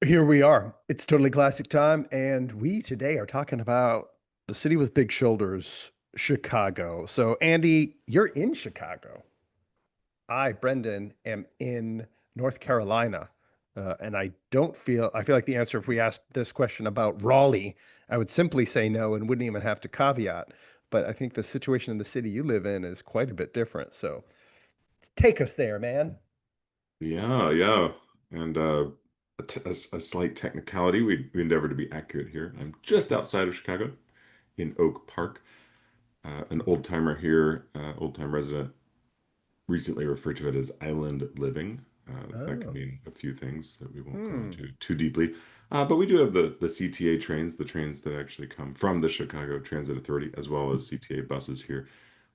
Here we are. It's totally classic time, and we today are talking about the city with big shoulders, Chicago. So, Andy, you're in Chicago. I, Brendan, am in North Carolina. And I feel like the answer, if we asked this question about Raleigh, I would simply say no and wouldn't even have to caveat. But I think the situation in the city you live in is quite a bit different. So, take us there, man. Yeah, yeah. And a slight technicality. We endeavor to be accurate here. I'm just outside of Chicago in Oak Park. An old timer here, old time resident, recently referred to it as island living. That can Oh. mean a few things that we won't go Hmm. into too deeply. But we do have the CTA trains, the trains that actually come from the Chicago Transit Authority, as well as CTA buses here.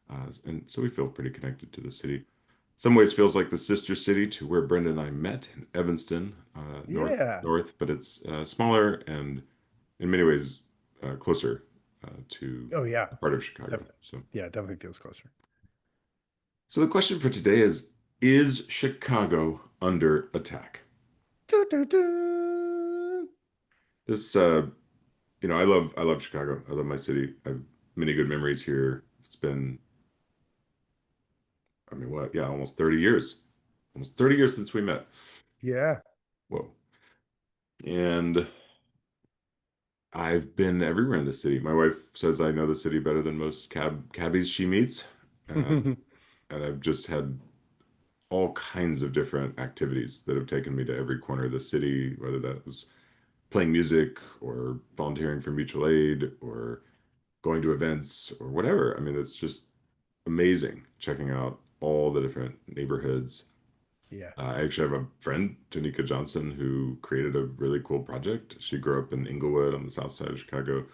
And so we feel pretty connected to the city. Some ways feels like the sister city to where Brenda and I met in Evanston, Yeah. north, but it's smaller and in many ways closer to Oh, yeah. part of Chicago. Definitely. So, Yeah, definitely feels closer. so the question for today is Chicago under attack? Doo, doo, doo. This, I love Chicago. I love my city. I have many good memories here. It's been, I mean, what? Yeah, almost 30 years. Almost 30 years since we met. Yeah. Whoa. And I've been everywhere in the city. My wife says I know the city better than most cabbies she meets. Uh, and I've just had all kinds of different activities that have taken me to every corner of the city, whether that was playing music or volunteering for mutual aid or going to events or whatever. I mean, it's just amazing checking out all the different neighborhoods. Yeah. I actually have a friend, Tanika Johnson, who created a really cool project. She grew up in Inglewood on the south side of Chicago,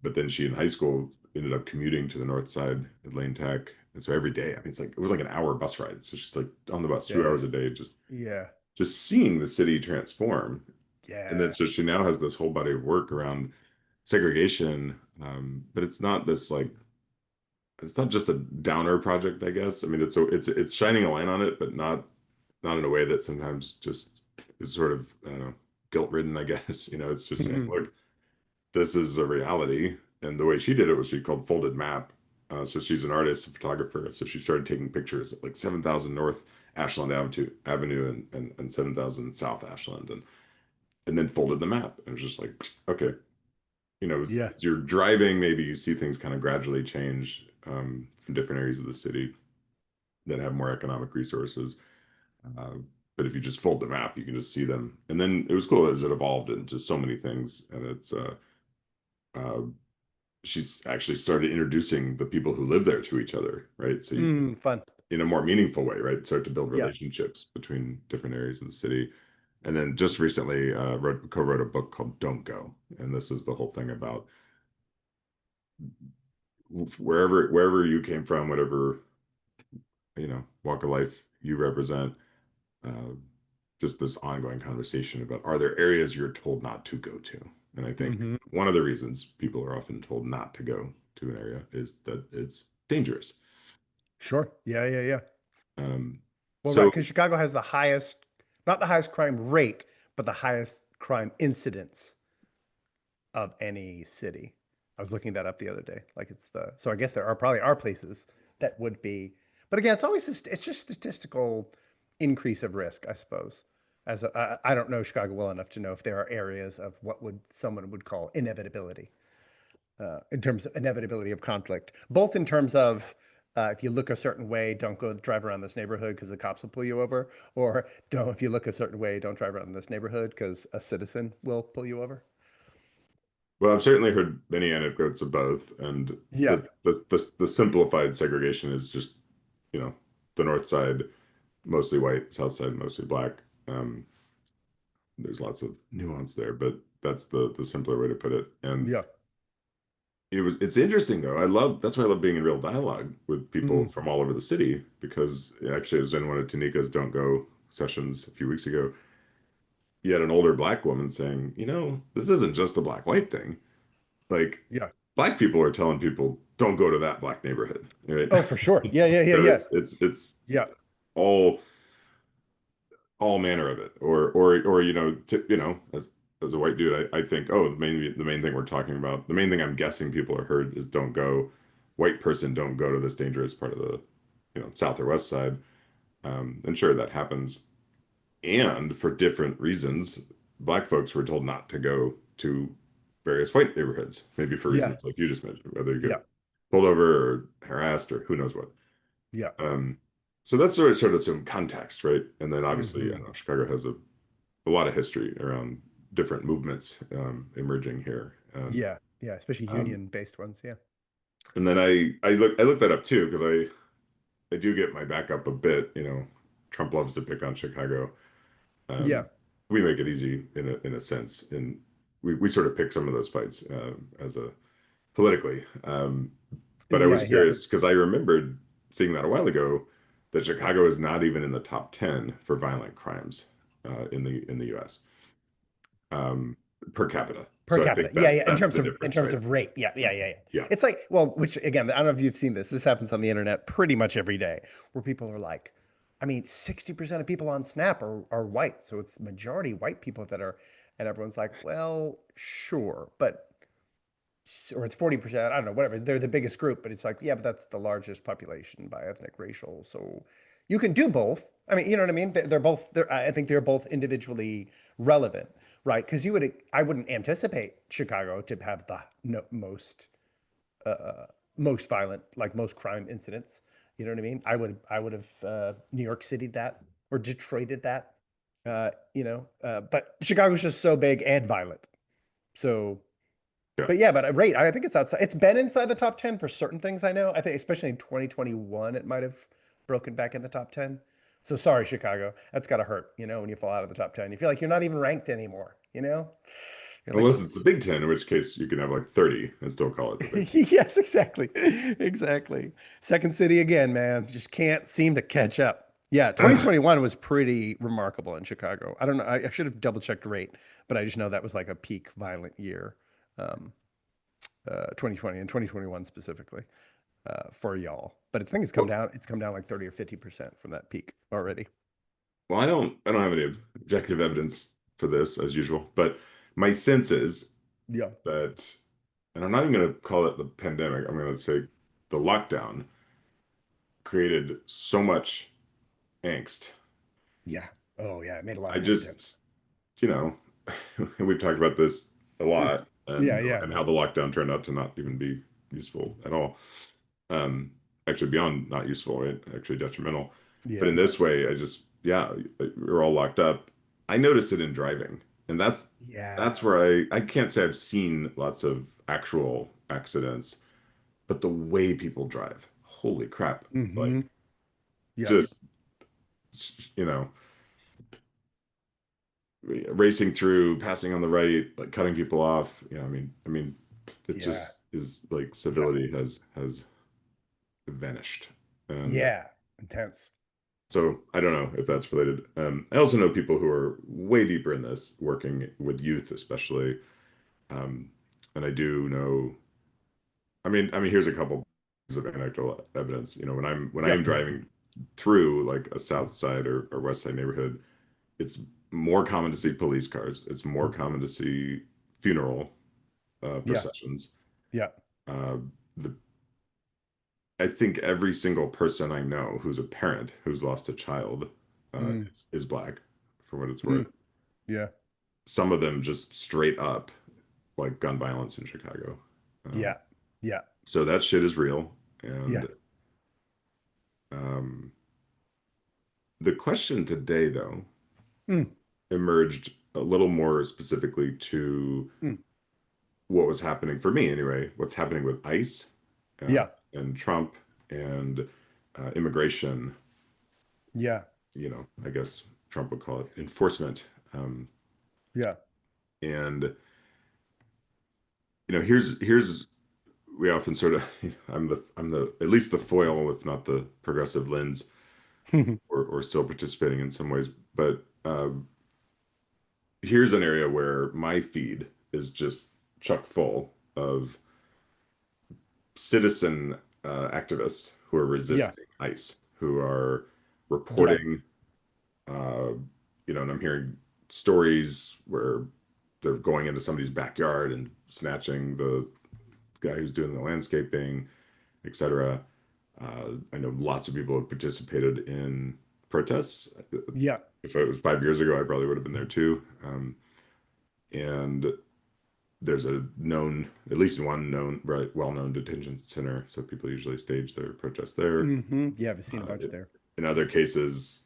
but then she in high school ended up commuting to the north side at Lane Tech. And so every day, I mean, it was like an hour bus ride. So she's like on the bus 2 hours Dang. a day, Yeah. just seeing the city transform. And then Yeah. so she now has this whole body of work around segregation. But it's not just a downer project, I guess. I mean, it's shining a light on it, but not in a way that sometimes just is sort of, I don't know, guilt-ridden, I guess. It's just saying, look, this is a reality. And the way she did it was she called folded map. So she's an artist, a photographer. So she started taking pictures at like 7,000 North Ashland Avenue and 7,000 South Ashland and then folded the map. And it was just like, okay, Yeah. as you're driving, maybe you see things kind of gradually change from different areas of the city that have more economic resources. Uh, but if you just fold the map, you can just see them. And then it was cool as it evolved into so many things. And uh, she's actually started introducing the people who live there to each other, right? So you, Fun. in a more meaningful way, right, start to build Yeah. relationships between different areas of the city. And then just recently, co-wrote a book called "Don't Go," and this is the whole thing about wherever you came from, whatever walk of life you represent. Uh, just this ongoing conversation about are there areas you're told not to go to? And I think hmm one of the reasons people are often told not to go to an area is that it's dangerous. Sure. Yeah. Yeah. Yeah. Um, Well, right. so, Because Chicago has the highest, not the highest crime rate, but the highest crime incidence of any city. I was looking that up the other day. So I guess there are probably are places that would be, but again, it's just statistical increase of risk, I suppose. I don't know Chicago well enough to know if there are areas of what would someone would call inevitability, in terms of inevitability of conflict, both in terms of if you look a certain way, don't go drive around this neighborhood because the cops will pull you over, or don't if you look a certain way, don't drive around this neighborhood because a citizen will pull you over. well, I've certainly heard many anecdotes of both, and Yeah. the simplified segregation is just, you know, the north side mostly white, south side mostly black. Um, there's lots of nuance there, but that's the simpler way to put it. And Yeah. it's interesting though. That's why I love being in real dialogue with people Mm. from all over the city because actually I was in one of Tanika's Don't Go sessions a few weeks ago. You had an older black woman saying, this isn't just a black white thing. Like Yeah. black people are telling people don't go to that black neighborhood, right? Oh, for sure. Yeah. Yeah. Yeah. So Yeah. it's Yeah. all manner of it, or as a white dude, I think, oh, the main thing we're talking about, the main thing I'm guessing people are heard is don't go, white person, don't go to this dangerous part of the south or west side. And sure, that happens, and for different reasons, black folks were told not to go to various white neighborhoods, maybe for Yeah. reasons like you just mentioned, whether you get Yeah. pulled over or harassed or who knows what. Yeah. Um, so that's sort of some context, right? And then obviously, I Hmm. know Chicago has a lot of history around different movements emerging here. Yeah. Yeah. Especially Um, union-based ones. Yeah. and then I looked that up too because I do get my back up a bit. Trump loves to pick on Chicago. Yeah. We make it easy in a sense, and we sort of pick some of those fights as a politically. But I Yeah. was Yeah. curious because I remembered seeing that a while ago that Chicago is not even in the top 10 for violent crimes in the U.S. Um, per capita. Per So I capita. think Yeah, that yeah. that's the In difference, terms right? of rate. Yeah, yeah, yeah, yeah. Yeah. It's like, well, which again, I don't know if you've seen this. This happens on the internet pretty much every day, where people are like, I mean, 60% of people on Snap are white. So it's majority white people that are, and everyone's like, well, sure, but or it's 40%, I don't know, whatever. They're the biggest group, but it's like, yeah, but that's the largest population by ethnic, racial. So you can do both. I mean, you know what I mean? They're both, I think they're both individually relevant, right? Because I wouldn't anticipate Chicago to have the no, most violent, like most crime incidents. You know what I mean? I would have New York City that or Detroited that, but Chicago's just so big and violent. So Yeah. but yeah, but rate, I think it's outside. It's been inside the top 10 for certain things I know. I think especially in 2021, it might have broken back in the top 10. So sorry, Chicago. That's gotta hurt, when you fall out of the top 10. You feel like you're not even ranked anymore, you know? You're like, Unless it's the Big Ten, in which case you can have like 30 and still call it the Big Ten. yes, exactly. Exactly. Second city again, man. Just can't seem to catch up. Yeah, 2021 was pretty remarkable in Chicago. I don't know. I should have double checked rate, but I just know that was like a peak violent year. Um, 2020 and 2021 specifically for y'all. But I think it's come Well, down. It's come down like 30 or 50% from that peak already. well, I don't have any objective evidence for this as usual, but my sense is Yeah. that, and I'm not even going to call it the pandemic, I'm going to say the lockdown created so much angst. Yeah. Oh yeah, it made a lot I of nonsense. just, you know, we've talked about this a lot, Yeah, and yeah, and how the lockdown turned out to not even be useful at all. Um, Actually beyond not useful, right? Actually detrimental. But yeah, in this way, yeah, we're all locked up. I noticed it in driving, and that's yeah. where I can't say I've seen lots of actual accidents, but the way people drive, holy crap! Mm-hmm. Like Yep. just you know, racing through, passing on the right, like cutting people off. I mean, it Yeah. just is like Yeah. civility has vanished, and Yeah. Intense. so I don't know if that's related. I also know people who are way deeper in this, working with youth, especially. Um, and I do know. I mean, here's a couple pieces of anecdotal evidence. When I am Yep. driving through like a south side or west side neighborhood, it's more common to see police cars. It's more common to see funeral Yeah. processions. Yeah. Uh, the I think every single person I know who's a parent who's lost a child Mm. is black, for what it's Mm. worth. Yeah. Some of them just straight up like gun violence in Chicago. Um, Yeah. Yeah. so that shit is real. Yeah. And um, the question today, though, Mm. emerged a little more specifically to Mm. what was happening for me anyway. What's happening with ICE Yeah. and Trump and immigration. Yeah. I guess Trump would call it enforcement. Um, Yeah. and here's we often sort of I'm the at least the foil, if not the progressive lens, or still participating in some ways. But here's an area where my feed is just chock full of citizen activists who are Yeah. resisting ICE, who are Yeah. reporting, uh, and I'm hearing stories where they're going into somebody's backyard and snatching the guy who's doing the landscaping, etc. I know lots of people have participated in protests. Yeah. If it was 5 years ago, I probably would have been there too. And there's a known, at least one known, right, well-known detention center. So people usually stage their protests there. Yeah, I've seen a bunch Uh, there. in other cases,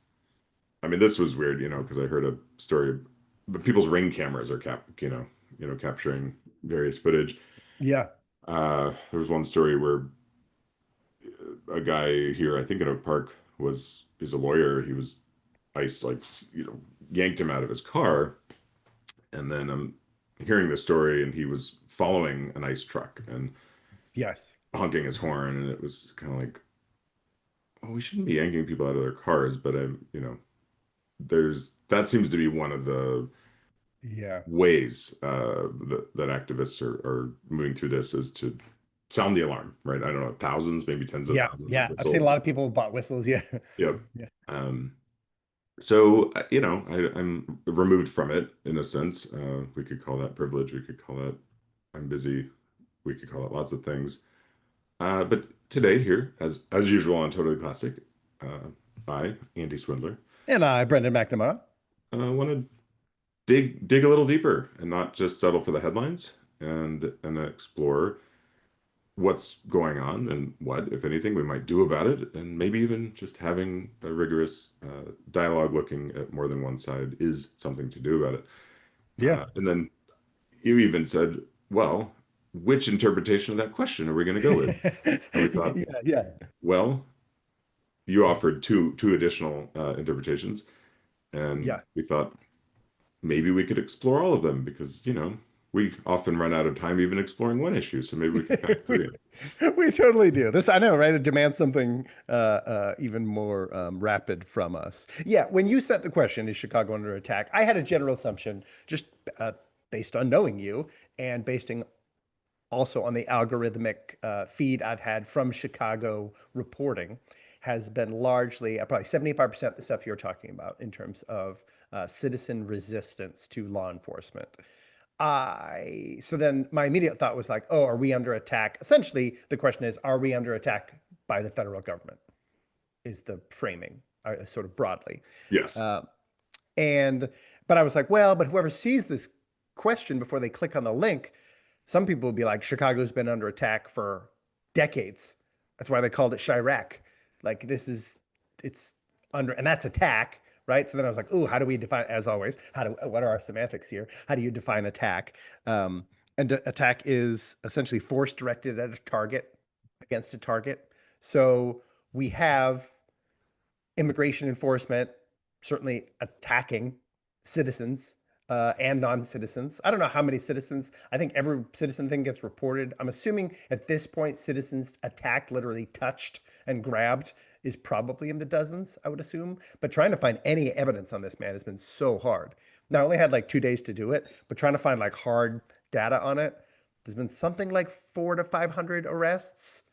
I mean, this was weird, because I heard a story, but people's ring cameras are capturing various footage. Yeah. There was one story where a guy here, I think in Oak Park, is a lawyer. He was ICE, like, yanked him out of his car, and then I'm hearing the story, and he was following an ICE truck and Yes. honking his horn, and it was kind of like, oh, we shouldn't be yanking people out of their cars, but that seems to be one of the Yeah. ways that activists are moving through this, is to sound the alarm, right? I don't know, thousands, maybe tens of Yeah. thousands of Yeah. I've seen a whistles. lot of people bought whistles. Yeah. Yep. Yeah. Um, so I'm removed from it in a sense. We could call that privilege. We could call that I'm busy. We could call it lots of things. But today here, as usual on Totally Classic, uh, I, Andy Swindler, And I, Brendan McNamara. want to dig a little deeper and not just settle for the headlines, and explore what's going on and what, if anything, we might do about it, and maybe even just having a rigorous dialogue looking at more than one side is something to do about it. Yeah. And then you even said, well, which interpretation of that question are we going to go with? And we thought, Yeah. Yeah. well, you offered two additional interpretations, and Yeah. we thought maybe we could explore all of them, because we often run out of time even exploring one issue, so maybe we could pack we, three in. we totally do. This, I know, right? It demands something even more rapid from us. Yeah, when you sent the question, is Chicago under attack? I had a general assumption, just uh, based on knowing you and basing also on the algorithmic feed I've had from Chicago reporting, has been largely, probably 75% the stuff you're talking about in terms of citizen resistance to law enforcement. So then my immediate thought was like, oh, are we under attack? Essentially, the question is, are we under attack by the federal government? Is the framing, sort of broadly. Yes. Uh, and but I was like, well, but whoever sees this question before they click on the link, some people will be like, Chicago's been under attack for decades. That's why they called it Chirac. Like it's under, and that's attack, right? So then I was like, ooh, how do we define? As always, what are our semantics here? How do you define attack? And attack is essentially force directed at a target against a target. So we have immigration enforcement certainly attacking citizens and non-citizens. I don't know how many citizens. I think every citizen thing gets reported. I'm assuming at this point, citizens attacked, literally touched and grabbed, is probably in the dozens, I would assume. But trying to find any evidence on this, man, has been so hard. Now, I only had like 2 days to do it, but trying to find like hard data on it, there's been something like 400 to 500 arrests.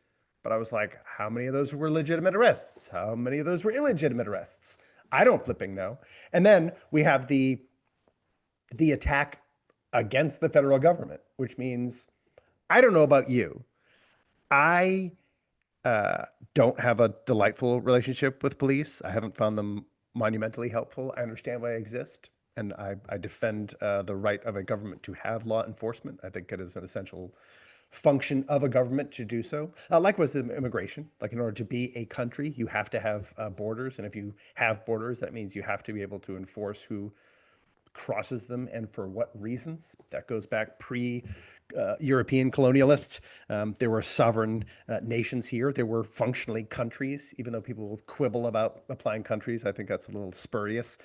But I was like, how many of those were legitimate arrests? How many of those were illegitimate arrests? I don't flipping know. And then we have the attack against the federal government, which means I don't know about you. I uh, don't have a delightful relationship with police. I haven't found them monumentally helpful. I understand why they exist, and I defend the right of a government to have law enforcement. I think it is an essential function of a government to do so. Likewise, immigration. Like in order to be a country, you have to have borders, and if you have borders, that means you have to be able to enforce who crosses them and for what reasons. That goes back pre-European colonialists. There were sovereign nations here. There were functionally countries, even though people will quibble about applying countries. I think that's a little spurious.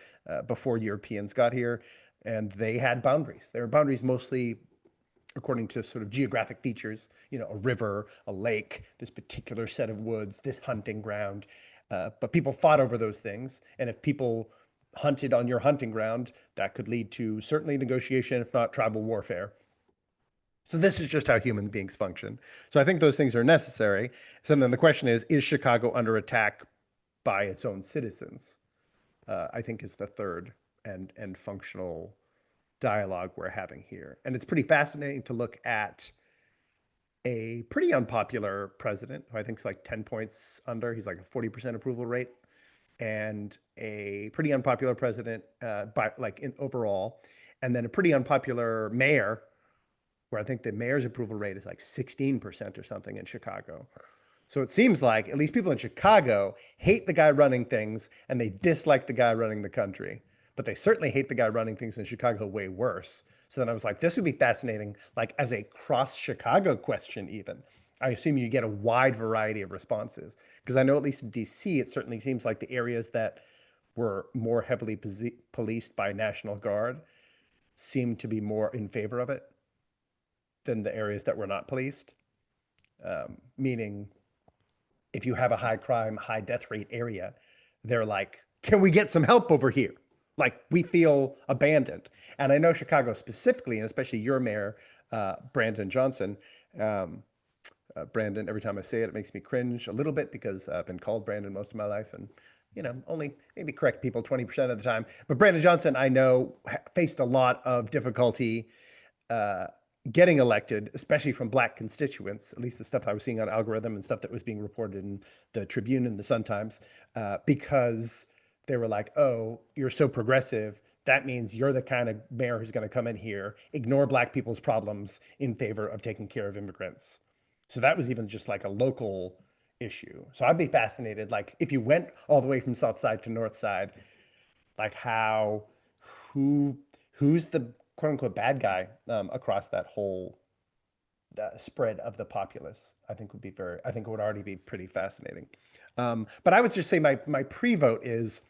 Before Europeans got here, and they had boundaries. There were boundaries mostly according to sort of geographic features, a river, a lake, this particular set of woods, this hunting ground. But people fought over those things. And if people hunted on your hunting ground, that could lead to certainly negotiation, if not tribal warfare. So this is just how human beings function. So I think those things are necessary. So then the question is Chicago under attack by its own citizens, I think is the third and functional dialogue we're having here. And it's pretty fascinating to look at a pretty unpopular president who I think is like 10 points under. He's like a 40% approval rate, and a pretty unpopular president by like in overall, and then a pretty unpopular mayor where I think the mayor's approval rate is like 16% or something in Chicago. So it seems like at least people in Chicago hate the guy running things and they dislike the guy running the country. But they certainly hate the guy running things in Chicago way worse. So then I was like, this would be fascinating, like as a cross Chicago question, even. I assume you get a wide variety of responses. Because I know at least in DC, it certainly seems like the areas that were more heavily policed by National Guard seemed to be more in favor of it than the areas that were not policed. Meaning if you have a high crime, high death rate area, they're like, can we get some help over here? Like we feel abandoned. And I know Chicago specifically, and especially your mayor, Brandon Johnson. Brandon, every time I say it, it makes me cringe a little bit because I've been called Brandon most of my life and, only maybe correct people 20% of the time. But Brandon Johnson, I know, faced a lot of difficulty uh, getting elected, especially from Black constituents, at least the stuff I was seeing on algorithm and stuff that was being reported in the Tribune and the Sun Times, because they were like, oh, you're so progressive. That means you're the kind of mayor who's going to come in here, ignore Black people's problems in favor of taking care of immigrants. So that was even just like a local issue. So I'd be fascinated, like if you went all the way from South Side to North Side, like who, who's the quote unquote bad guy across that whole spread of the populace. I think it would already be pretty fascinating. But I would just say my pre-vote is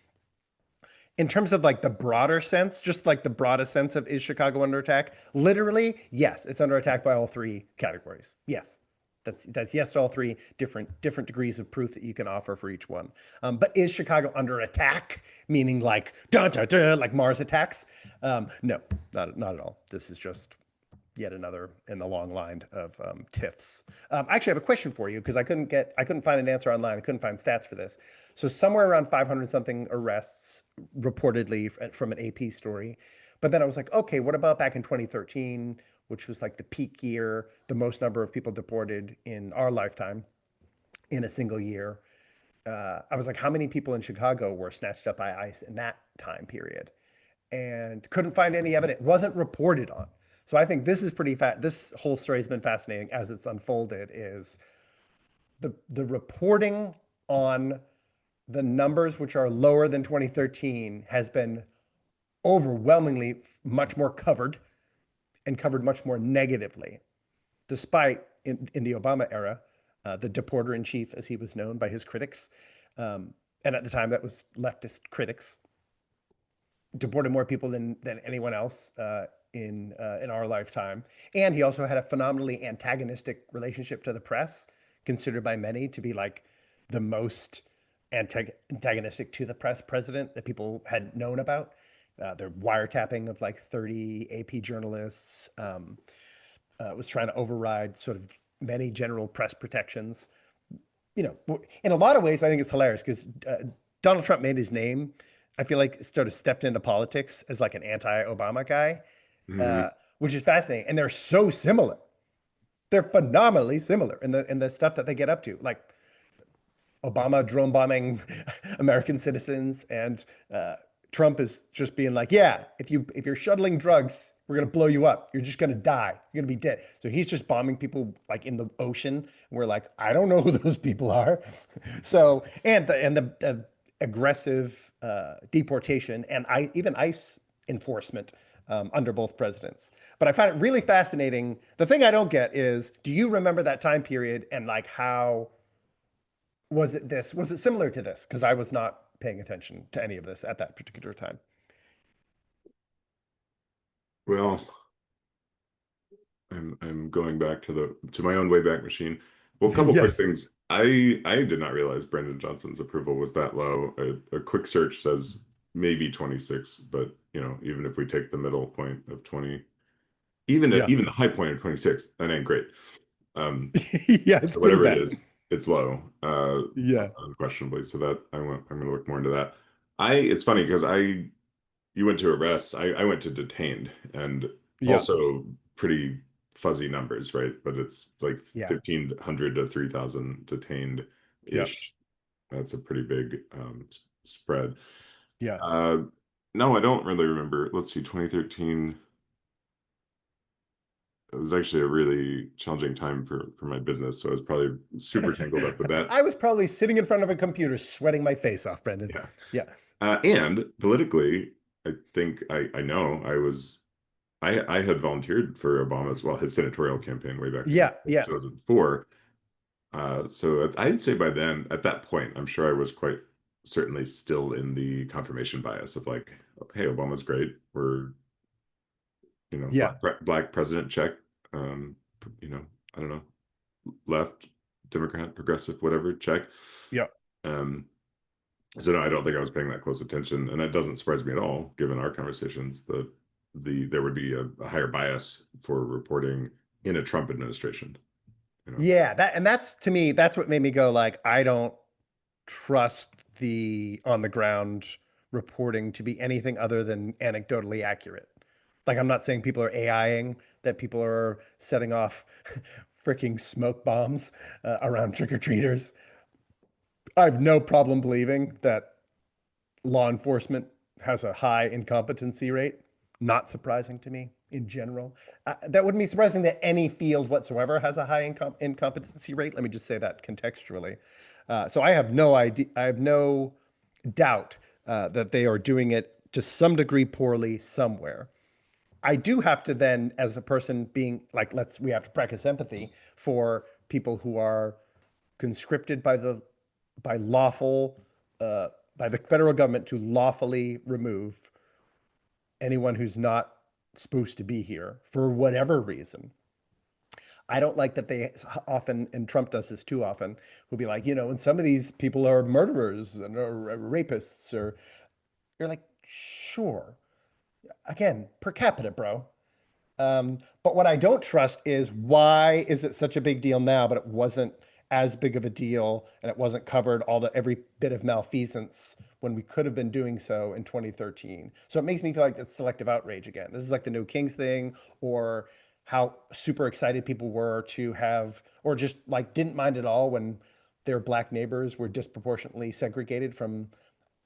in terms of like the broader sense, just like the broadest sense of is Chicago under attack? Literally, yes, it's under attack by all three categories. Yes. That's yes to all three, different degrees of proof that you can offer for each one. But is Chicago under attack? Meaning like dun, dun, dun, like Mars attacks? No, not at all. This is just yet another in the long line of TIFs. I actually have a question for you because I couldn't find an answer online. I couldn't find stats for this. So somewhere around 500 something arrests reportedly from an AP story. But then I was like, okay, what about back in 2013, which was like the peak year, the most number of people deported in our lifetime in a single year? I was like, how many people in Chicago were snatched up by ICE in that time period? And couldn't find any evidence. Wasn't reported on. So I think this is pretty this whole story has been fascinating as it's unfolded. Is the reporting on the numbers which are lower than 2013 has been overwhelmingly much more covered and covered much more negatively, despite in the Obama era, the deporter in chief, as he was known by his critics, and at the time that was leftist critics, deported more people than anyone else in our lifetime. And he also had a phenomenally antagonistic relationship to the press, considered by many to be like the most antagonistic to the press president that people had known about. Their wiretapping of like 30 AP journalists was trying to override sort of many general press protections. In a lot of ways, I think it's hilarious because Donald Trump made his name. I feel like sort of stepped into politics as like an anti-Obama guy, Mm-hmm. which is fascinating. And they're so similar. They're phenomenally similar in the stuff that they get up to. Like Obama drone bombing American citizens, and Trump is just being like, "Yeah, if you're shuttling drugs, we're gonna blow you up. You're just gonna die. You're gonna be dead." So he's just bombing people like in the ocean. And we're like, I don't know who those people are. So and the aggressive deportation and even ICE enforcement under both presidents. But I find it really fascinating. The thing I don't get is, do you remember that time period and like how was it this? Was it similar to this? Because I was not paying attention to any of this at that particular time. Well, I'm going back to my own Wayback Machine. Well, a couple quick Yes. things. I did not realize Brendan Johnson's approval was that low. A quick search says maybe 26, but even if we take the middle point of 20, Yeah. even the high point of 26, that ain't great. Um, Yeah, it's so pretty whatever it bad. is. it's low, Yeah. unquestionably. So that I'm going to look more into that. It's funny because you went to arrest, I went to detained, and Yeah. also pretty fuzzy numbers, right? But it's like Yeah. 1,500 to 3,000 detained Yeah. ish. That's a pretty big spread. Yeah. Uh, no, I don't really remember. Let's see, 2013. It was actually a really challenging time for my business, so I was probably super tangled up with that. I was probably sitting in front of a computer sweating my face off, Brendan. Yeah. Yeah. And politically, I think I know I had volunteered for Obama's, well, his senatorial campaign way back in Yeah. Yeah. 2004. So I'd say by then, at that point, I'm sure I was quite certainly still in the confirmation bias of like, hey, Obama's great. We're, Yeah. black president check. Um, I don't know, left, Democrat, progressive, whatever, check. Yeah. Um, so no, I don't think I was paying that close attention, and that doesn't surprise me at all, given our conversations. There would be a higher bias for reporting in a Trump administration. You know, Yeah. That's to me, that's what made me go like, I don't trust the on the ground reporting to be anything other than anecdotally accurate. Like I'm not saying people are AIing, that people are setting off freaking smoke bombs around trick-or-treaters. I have no problem believing that law enforcement has a high incompetency rate. Not surprising to me in general. That wouldn't be surprising that any field whatsoever has a high incompetency rate. Let me just say that contextually. So I have no idea. I have no doubt that they are doing it to some degree poorly somewhere. I do have to then, as a person being like, we have to practice empathy for people who are conscripted by lawful uh, by the federal government to lawfully remove anyone who's not supposed to be here for whatever reason. I don't like that they often, and Trump does this too often, will be like, and some of these people are murderers and or rapists, or you're like, sure. Again, per capita, bro. But what I don't trust is why is it such a big deal now, but it wasn't as big of a deal and it wasn't covered every bit of malfeasance when we could have been doing so in 2013. So it makes me feel like it's selective outrage again. This is like the No Kings thing, or how super excited people were to have, or just like didn't mind at all when their black neighbors were disproportionately segregated from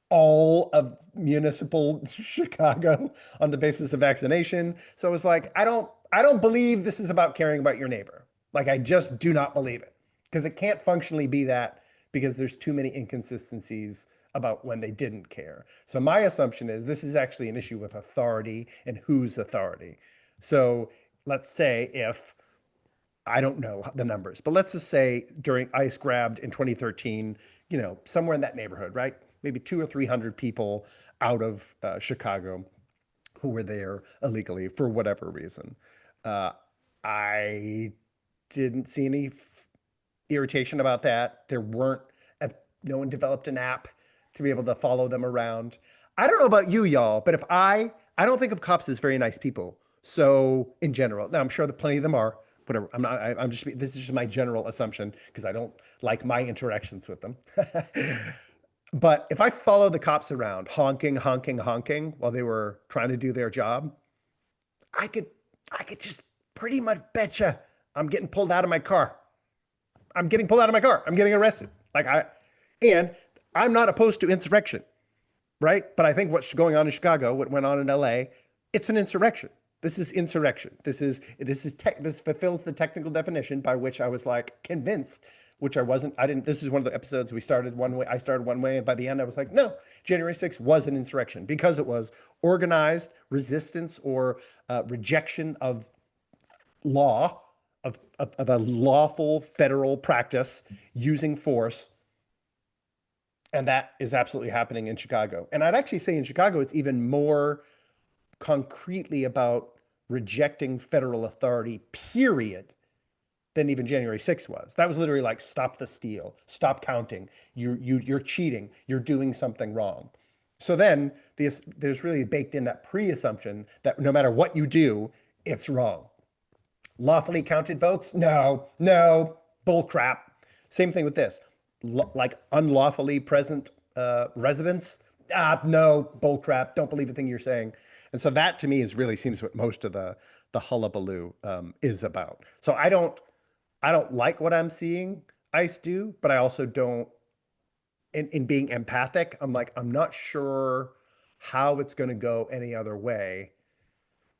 all of municipal Chicago on the basis of vaccination. So it was like, I don't believe this is about caring about your neighbor. Like I just do not believe it. Because it can't functionally be that, because there's too many inconsistencies about when they didn't care. So my assumption is this is actually an issue with authority and whose authority. So let's say if I don't know the numbers, but let's just say during ICE grabbed in 2013, somewhere in that neighborhood, right? Maybe two or 300 people out of Chicago who were there illegally for whatever reason. Uh, I didn't see any irritation about that. No one developed an app to be able to follow them around. I don't know about you, y'all, but if I don't think of cops as very nice people. So in general, now I'm sure that plenty of them are. Whatever. I'm not. I'm just. This is just my general assumption because I don't like my interactions with them. But if I follow the cops around, honking, honking, honking, while they were trying to do their job, I could, I could just pretty much betcha I'm getting pulled out of my car. I'm getting pulled out of my car. I'm getting arrested. And I'm not opposed to insurrection, right? But I think what's going on in Chicago, what went on in LA, it's an insurrection. This is insurrection. This fulfills the technical definition by which I was like convinced, which I wasn't. I didn't. This is one of the episodes we started one way. I started one way, and by the end, I was like, no, January 6th was an insurrection because it was organized resistance or rejection of law, of a lawful federal practice using force. And that is absolutely happening in Chicago. And I'd actually say in Chicago, it's even more concretely about rejecting federal authority, period, than even January 6th was. That was literally like, stop the steal, stop counting. You're cheating. You're doing something wrong. So then there's really baked in that pre-assumption that no matter what you do, it's wrong. Lawfully counted votes? No, no, bull crap. Same thing with this, like unlawfully present residents. Ah, no, bull crap. Don't believe a thing you're saying. And so that to me is really seems what most of the hullabaloo is about. So I don't like what I'm seeing ICE do, but I also don't. In being empathic, I'm like I'm not sure how it's going to go any other way,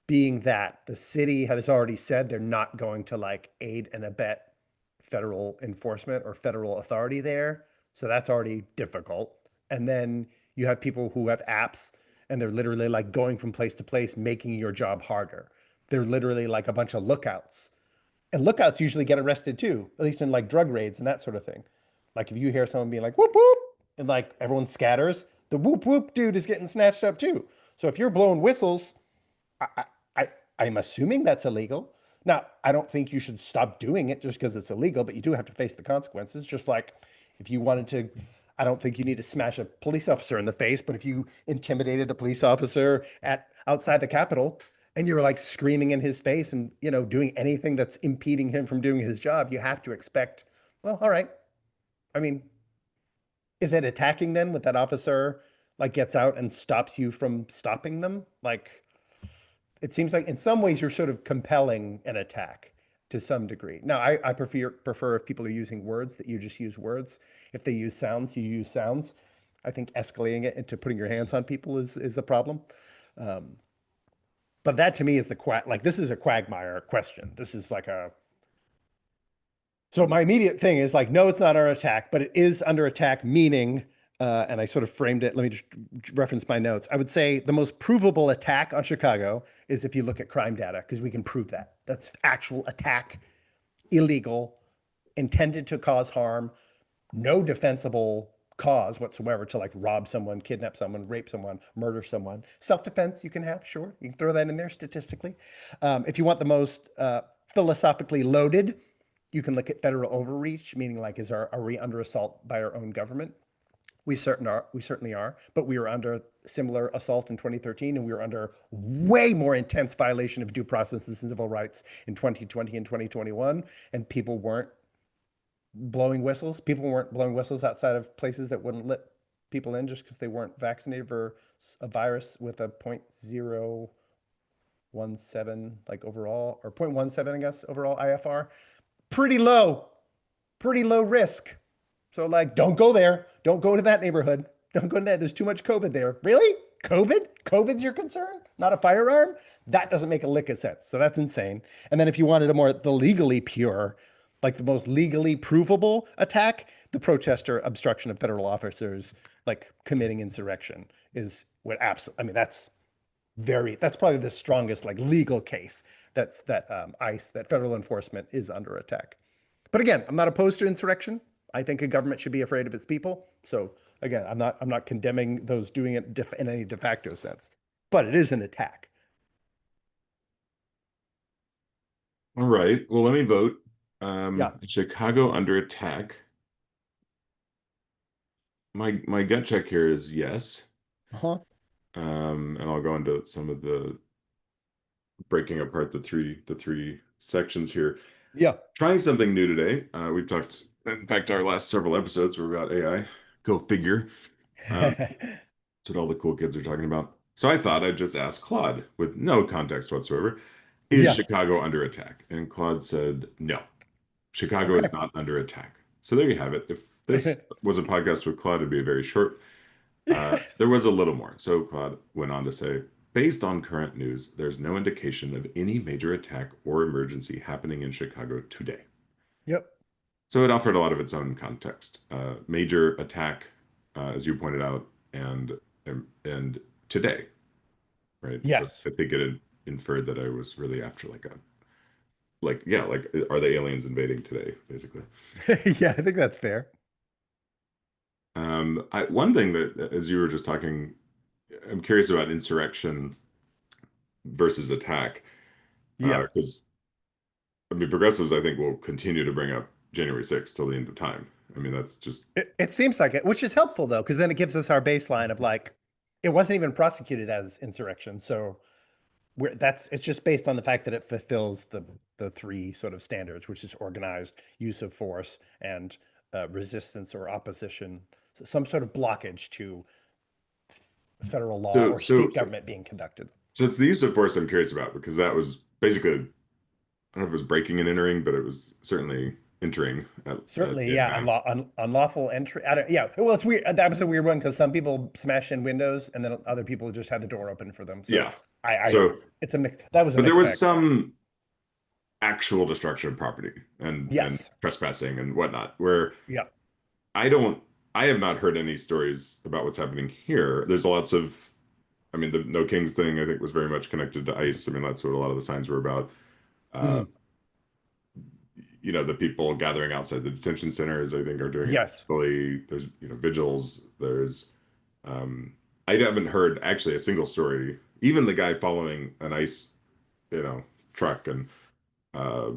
being that the city has already said they're not going to like aid and abet federal enforcement or federal authority there. So that's already difficult. And then you have people who have apps and they're literally like going from place to place, making your job harder. They're literally like a bunch of lookouts. And lookouts usually get arrested too, at least in like drug raids and that sort of thing. Like if you hear someone being like whoop whoop and like everyone scatters, the whoop whoop dude is getting snatched up too. So if you're blowing whistles, I, I, I'm assuming that's illegal. Now, I don't think you should stop doing it just because it's illegal, but you do have to face the consequences. Just like if you wanted to, I don't think you need to smash a police officer in the face, but if you intimidated a police officer at outside the Capitol and you're like screaming in his face and doing anything that's impeding him from doing his job, you have to expect, well, all right. I mean, is it attacking then with that officer like gets out and stops you from stopping them? Like it seems like in some ways you're sort of compelling an attack to some degree. Now, I prefer if people are using words that you just use words. If they use sounds, you use sounds. I think escalating it into putting your hands on people is a problem. Um, but that to me is the like this is a quagmire question. This is like a so my immediate thing is like, no, it's not under attack, but it is under attack, meaning, and I sort of framed it. Let me just reference my notes. I would say the most provable attack on Chicago is if you look at crime data, because we can prove that. That's actual attack, illegal, intended to cause harm, no defensible cause whatsoever to like rob someone, kidnap someone, rape someone, murder someone. Self-defense you can have, sure. You can throw that in there statistically. If you want the most philosophically loaded, you can look at federal overreach, meaning like, are we under assault by our own government? We certainly are, but we were under similar assault in 2013, and we were under way more intense violation of due process and civil rights in 2020 and 2021, and people weren't blowing whistles. People weren't blowing whistles outside of places that wouldn't let people in just because they weren't vaccinated for a virus with a 0.017 like overall, or 0.17, I guess, overall IFR. Pretty low, pretty low risk. So like, don't go there. Don't go to that neighborhood. Don't go to that. There's too much COVID there. Really? COVID? COVID's your concern? Not a firearm? That doesn't make a lick of sense. So that's insane. And then if you wanted a more the legally pure, like the most legally provable attack, the protester obstruction of federal officers like committing insurrection is what absolutely. I mean, that's probably the strongest like legal case that ICE, that federal enforcement is under attack. But again, I'm not opposed to insurrection. I think a government should be afraid of its people. So again, I'm not condemning those doing it in any de facto sense, but it is an attack. All right. Well, let me vote. Yeah. Chicago under attack. My gut check here is yes. Uh-huh. And I'll go into some of the breaking apart the three sections here. Yeah. Trying something new today. We've talked, in fact, our last several episodes were about AI. Go figure. Um, that's what all the cool kids are talking about. So I thought I'd just ask Claude with no context whatsoever, is Yeah. Chicago under attack? And Claude said, no, Chicago Okay. is not under attack. So there you have it. If this was a podcast with Claude, it'd be very short. There was a little more. So Claude went on to say, based on current news, there's no indication of any major attack or emergency happening in Chicago today. Yep. So it offered a lot of its own context. Major attack, as you pointed out, and today, right? So Yes. I think it inferred that I was really after like are the aliens invading today, basically. Yeah, I think that's fair. One thing that, as you were just talking, I'm curious about insurrection versus attack, Yeah. because I mean, progressives, I think, will continue to bring up January 6th till the end of time. I mean, that's just It seems like it, which is helpful though, because then it gives us our baseline of like, it wasn't even prosecuted as insurrection. So it's just based on the fact that it fulfills the three sort of standards, which is organized use of force and resistance or opposition, some sort of blockage to federal law So or state so government being conducted. so it's the use of force I'm curious about because that was basically I don't know if it was breaking and entering, but it was certainly entering at Certainly, en yeah, masse. unlawful entry. I don't, yeah, well, it's weird. That was a weird one because some people smash in windows, and then other people just had the door open for them. So Yeah. I don't know. So, It's a mix. That was a but there mixed was bag. some actual destruction of property and Yes. trespassing and whatnot, where Yeah. I don't I have not heard any stories about what's happening here. There's lots of I mean the No Kings thing I think was very much connected to ICE. I mean that's what a lot of the signs were about. Uh, Mhm. the people gathering outside the detention centers I think are doing it Yes. fully. There's vigils. There's um I haven't heard actually a single story. Even the guy following an ICE, you know, truck and uh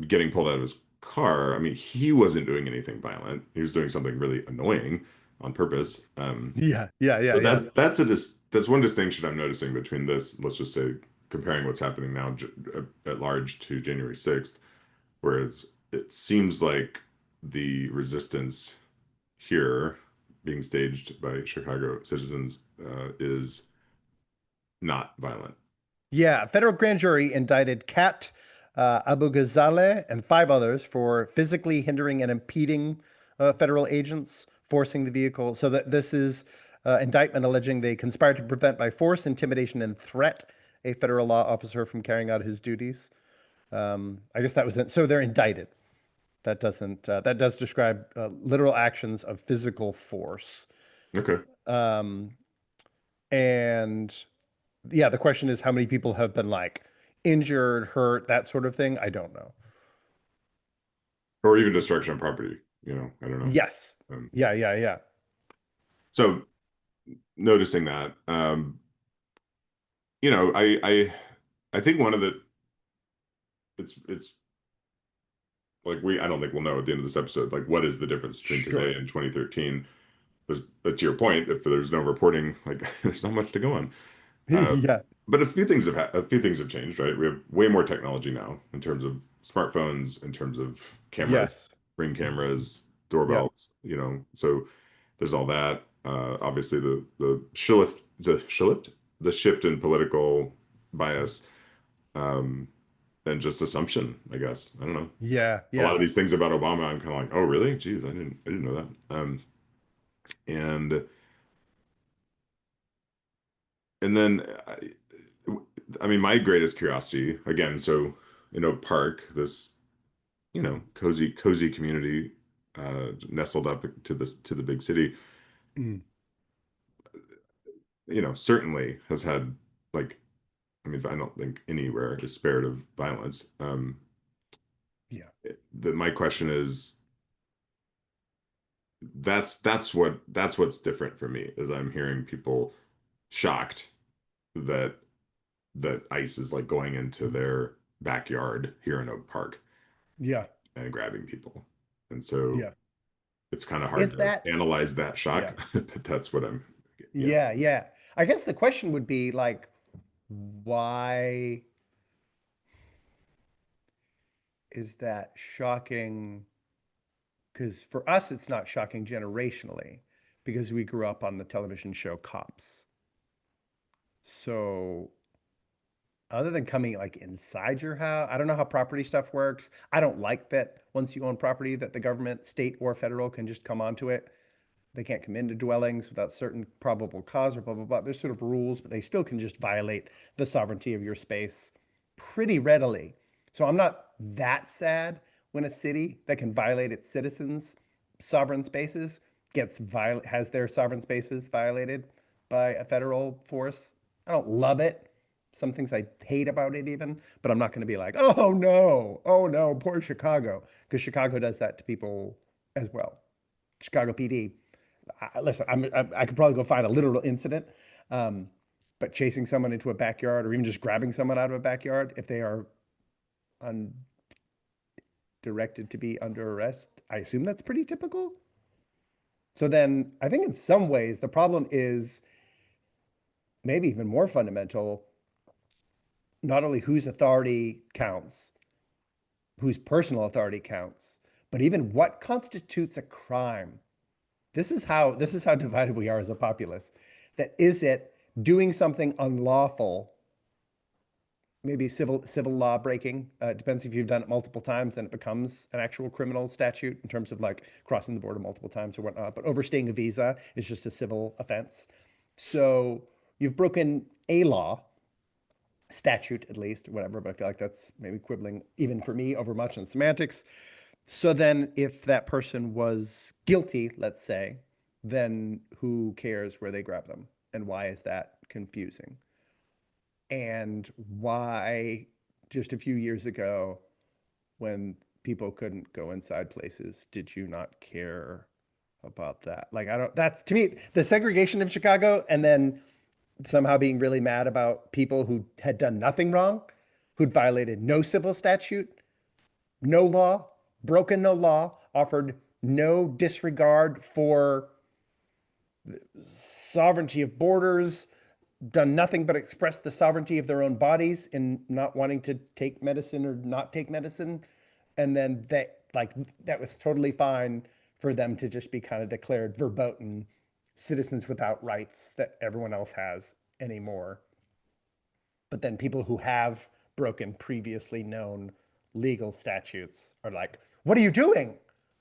getting pulled out of his car, I mean, he wasn't doing anything violent. He was doing something really annoying on purpose. Yeah. Yeah. Yeah. So Yeah. that's one distinction I'm noticing between this, let's just say, comparing what's happening now at large to January 6th, whereas it seems like the resistance here being staged by Chicago citizens is not violent. Yeah, a federal grand jury indicted Kat Abu Ghazaleh and five others for physically hindering and impeding federal agents, forcing the vehicle. So that this is indictment alleging they conspired to prevent by force, intimidation, and threat a federal law officer from carrying out his duties. I guess that was it. So they're indicted. That doesn't that does describe literal actions of physical force. Okay. Um, and yeah, the question is how many people have been like injured, hurt, that sort of thing. I don't know. Or even destruction of property, I don't know. Yes. Um, Yeah, yeah, yeah. so noticing that, I think one of the it's like I don't think we'll know at the end of this episode, like what is the difference between today Sure. and 2013. But to your point, if there's no reporting, like there's not much to go on. Uh, Yeah. but a few things have changed, right? We have way more technology now in terms of smartphones, in terms of cameras, Yes. ring cameras, Yeah. doorbells, so there's all that. Obviously the shift in political bias, um, and just assumption, I guess. I don't know. Yeah. A lot Yeah. of these things about Obama, I'm kind of like, oh, really? Geez, I didn't know that. And and then I mean, my greatest curiosity again. So in Oak Park, this cozy community, nestled up to the big city, Mm. certainly has had like, I mean, I don't think anywhere is spared of violence. Yeah. My question is, that's what's different for me is I'm hearing people shocked that ICE is like going into their backyard here in Oak Park Yeah. and grabbing people. And so Yeah. it's kind of hard Is to that analyze that yeah. shock, but that's what I'm, yeah. Yeah, yeah. I guess the question would be like, why is that shocking? Because for us, it's not shocking generationally because we grew up on the television show Cops. So other than coming like inside your house, I don't know how property stuff works. I don't like that once you own property that the government, state or federal, can just come onto it. They can't come into dwellings without certain probable cause or blah blah blah. There's sort of rules, but they still can just violate the sovereignty of your space pretty readily. So I'm not that sad when a city that can violate its citizens' sovereign spaces has their sovereign spaces violated by a federal force. I don't love it. Some things I hate about it even, but I'm not going to be like, oh no, poor Chicago, because Chicago does that to people as well. Chicago PD. Listen, I could probably go find a literal incident, um, but chasing someone into a backyard or even just grabbing someone out of a backyard if they are directed to be under arrest, I assume that's pretty typical. So then I think in some ways the problem is maybe even more fundamental, not only whose authority counts, whose personal authority counts, But even what constitutes a crime? This is how divided we are as a populace. That is it doing something unlawful, maybe civil law breaking. It depends if you've done it multiple times, then it becomes an actual criminal statute in terms of like crossing the border multiple times or whatnot. But overstaying a visa is just a civil offense. So you've broken a law, statute at least, whatever, but I feel like that's maybe quibbling even for me over much in semantics. So then if that person was guilty, let's say, then who cares where they grab them? And why is that confusing? And why just a few years ago, when people couldn't go inside places, did you not care about that? Like, I don't, that's to me, the segregation of Chicago and then somehow being really mad about people who had done nothing wrong, who'd violated no civil statute, no law, broken no law, offered no disregard for sovereignty of borders, done nothing but express the sovereignty of their own bodies in not wanting to take medicine or not take medicine. And then that was totally fine for them to just be kind of declared verboten citizens without rights that everyone else has anymore. But then people who have broken previously known legal statutes are like, what are you doing?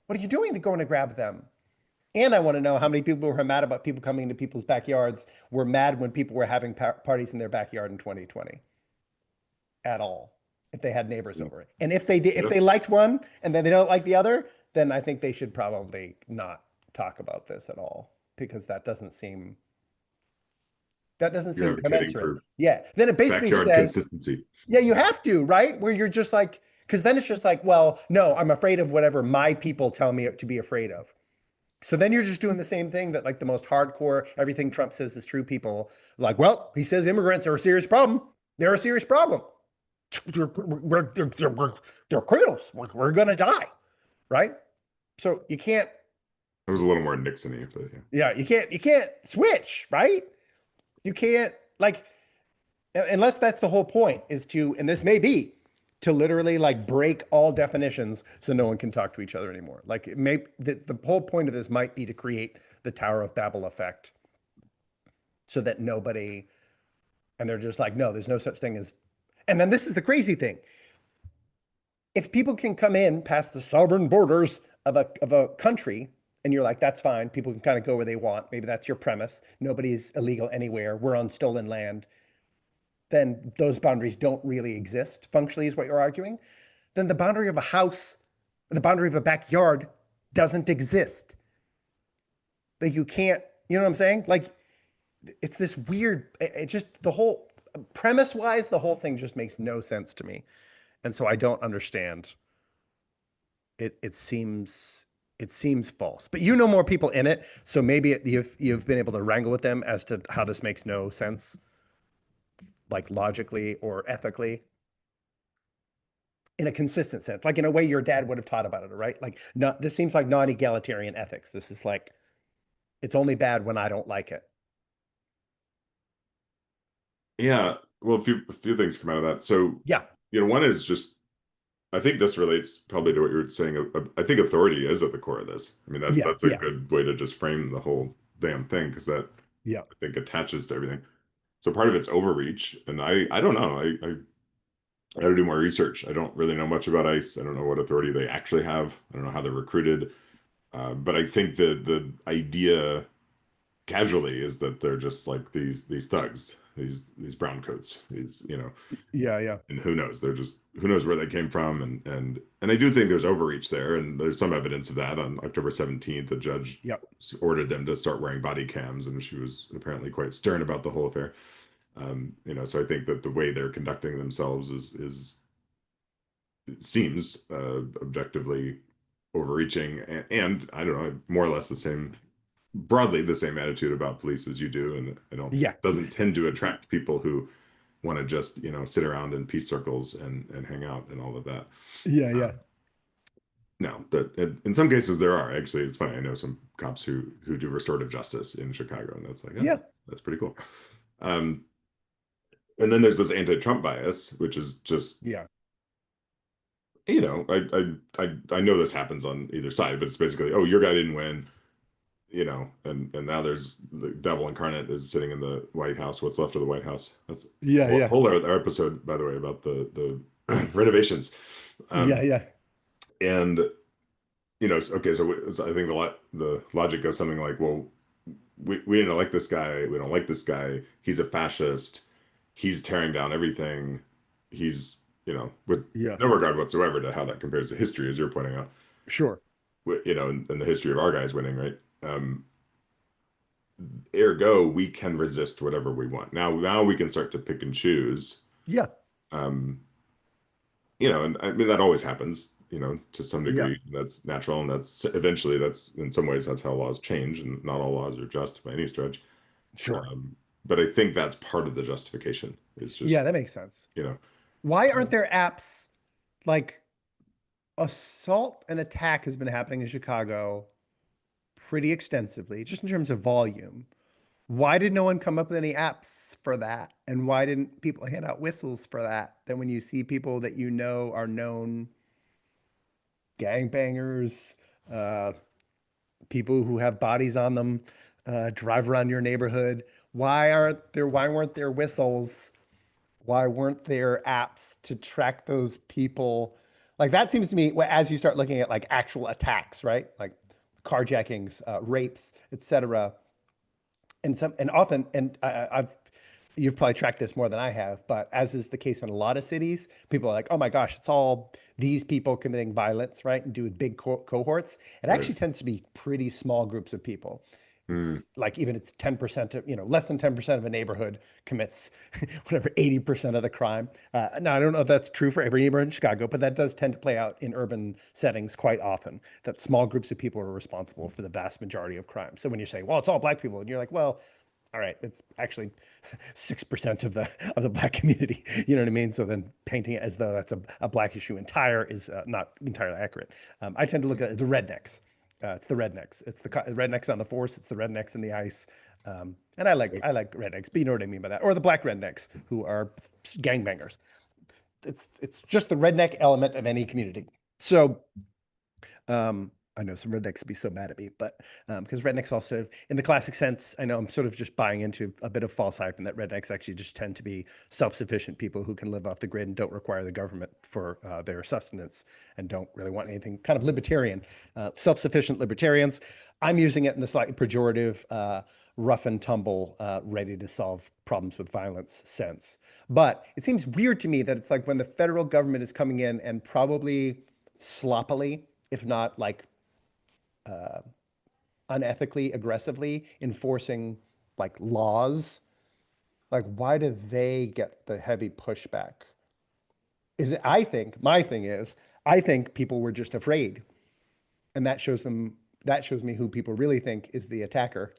What are you doing to go and grab them? And I want to know how many people who are mad about people coming into people's backyards were mad when people were having parties in their backyard in 2020 at all, if they had neighbors over it. And if they did, if Yep. they liked one and then they don't like the other, then I think they should probably not talk about this at all because that doesn't seem You're advocating commensurate. for Yeah. Then it basically backyard says, consistency. yeah, you have to, right? Where you're just like, because then it's just like, well, no, I'm afraid of whatever my people tell me to be afraid of. So then you're just doing the same thing that like the most hardcore, everything Trump says is true people like, well, he says immigrants are a serious problem. They're a serious problem. They're criminals. We're going to die, right? So you can't, It was a little more Nixon-y, but yeah. yeah, you can't switch, right? You can't like, unless that's the whole point is to, and this may be to literally like break all definitions so no one can talk to each other anymore. Like the whole point of this might be to create the Tower of Babel effect so that nobody, and they're just like, no, there's no such thing as, and then this is the crazy thing. If people can come in past the sovereign borders of a country, and you're like, that's fine, people can kind of go where they want. Maybe that's your premise. Nobody's illegal anywhere. We're on stolen land. Then those boundaries don't really exist functionally, is what you're arguing. Then the boundary of a house, the boundary of a backyard doesn't exist. Like you can't, you know what I'm saying? Like it's this weird, it just, the whole premise wise, the whole thing just makes no sense to me. And so I don't understand. It seems false. But you know more people in it, so maybe you've been able to wrangle with them as to how this makes no sense, like logically or ethically, in a consistent sense, like in a way your dad would have taught about it, right? Like, not this seems like non-egalitarian ethics. This is like it's only bad when I don't like it. Yeah. Well, a few things come out of that. So, Yeah, one is just I think this relates probably to what you were saying. I think authority is at the core of this. I mean, that's yeah, that's a yeah, good way to just frame the whole damn thing because that yeah, I think attaches to everything. So part of it's overreach, and I don't know. I got to do more research. I don't really know much about ICE. I don't know what authority they actually have. I don't know how they're recruited. But I think the idea casually is that they're just like these thugs, these brown coats, yeah, yeah, and who knows? They're just who knows where they came from, and I do think there's overreach there, and there's some evidence of that. On October 17th, the judge yeah, ordered them to start wearing body cams, and she was apparently quite stern about the whole affair. So I think that the way they're conducting themselves is it seems objectively overreaching, and I don't know, more or less broadly the same attitude about police as you do, and I don't yeah, doesn't tend to attract people who want to just sit around in peace circles and hang out and all of that. yeah, Uh, yeah, no, but in some cases there are actually. It's funny. I know some cops who do restorative justice in Chicago, and that's like, oh, yeah, that's pretty cool. Um, and then there's this anti-Trump bias, which is just yeah, you know, I know this happens on either side, but it's basically, oh, your guy didn't win, you know, and now there's the devil incarnate is sitting in the White House, what's left of the White House. That's a Yeah, yeah, whole other episode, by the way, about the renovations. yeah, Um, yeah, and you know, okay, so I think the logic goes something like, well, we didn't like this guy, we don't like this guy, he's a fascist, he's tearing down everything, he's, you know, with yeah. no regard whatsoever to how that compares to history, as you're pointing out, Sure. you know, in the history of our guys winning, right? Ergo, we can resist whatever we want. Now we can start to pick and choose. Yeah, Um, you know, and I mean that always happens, you know, to some yeah, degree. That's natural, and that's eventually that's in some ways that's how laws change, and not all laws are just by any stretch. sure. Um, but I think that's part of the justification. It's Yeah, just, that makes sense. you know, Why aren't um, there apps like assault and attack has been happening in Chicago pretty extensively, just in terms of volume? Why did no one come up with any apps for that? And why didn't people hand out whistles for that? Then when you see people that you know are known gangbangers, uh, people who have bodies on them, drive around your neighborhood, why weren't there whistles? Why weren't there apps to track those people? Like that seems to me, as you start looking at like actual attacks, right? Like carjackings, rapes, etc. And often, and I've you've probably tracked this more than I have, but as is the case in a lot of cities, people are like, oh my gosh, it's all these people committing violence, right? And do big cohorts. It right. actually tends to be pretty small groups of people. Mm, It's like even it's 10% of, less than 10% of a neighborhood commits whatever 80% of the crime. Now, I don't know if that's true for every neighborhood in Chicago, but that does tend to play out in urban settings quite often, that small groups of people are responsible for the vast majority of crime. So when you say, well, it's all black people, and you're like, well, all right, it's actually 6% of the black community. You know what I mean? So then painting it as though that's a black issue entire is not entirely accurate. I tend to look at the rednecks. It's the rednecks. It's the rednecks on the force. It's the rednecks in the ice. And I like rednecks, but you know what I mean by that. Or the black rednecks who are gangbangers. It's just the redneck element of any community. So I know some rednecks be so mad at me, but because rednecks also, in the classic sense, I know I'm sort of just buying into a bit of false hype, and that rednecks actually just tend to be self-sufficient people who can live off the grid and don't require the government for their sustenance and don't really want anything. Kind of libertarian, self-sufficient libertarians. I'm using it in the slightly pejorative, rough and tumble, ready to solve problems with violence sense. But it seems weird to me that it's like when the federal government is coming in and probably sloppily, if not like unethically, aggressively enforcing like laws, like why do they get the heavy pushback? Is it, I think my thing is, I think people were just afraid. And that shows me who people really think is the attacker.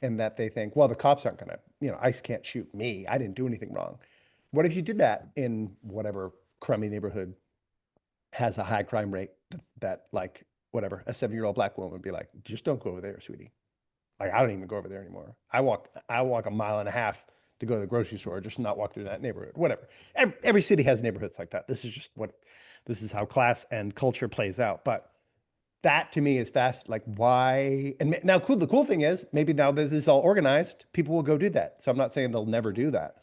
And that they think, well, the cops aren't gonna, ICE can't shoot me. I didn't do anything wrong. What if you did that in whatever crummy neighborhood has a high crime rate that like whatever, a 7-year-old black woman would be like, just don't go over there, sweetie. Like I don't even go over there anymore. I walk a mile and a half to go to the grocery store, just not walk through that neighborhood. Whatever. Every city has neighborhoods like that. This is how class and culture plays out. But that to me is fast. Like why? And now, cool. The cool thing is maybe now this is all organized. People will go do that. So I'm not saying they'll never do that,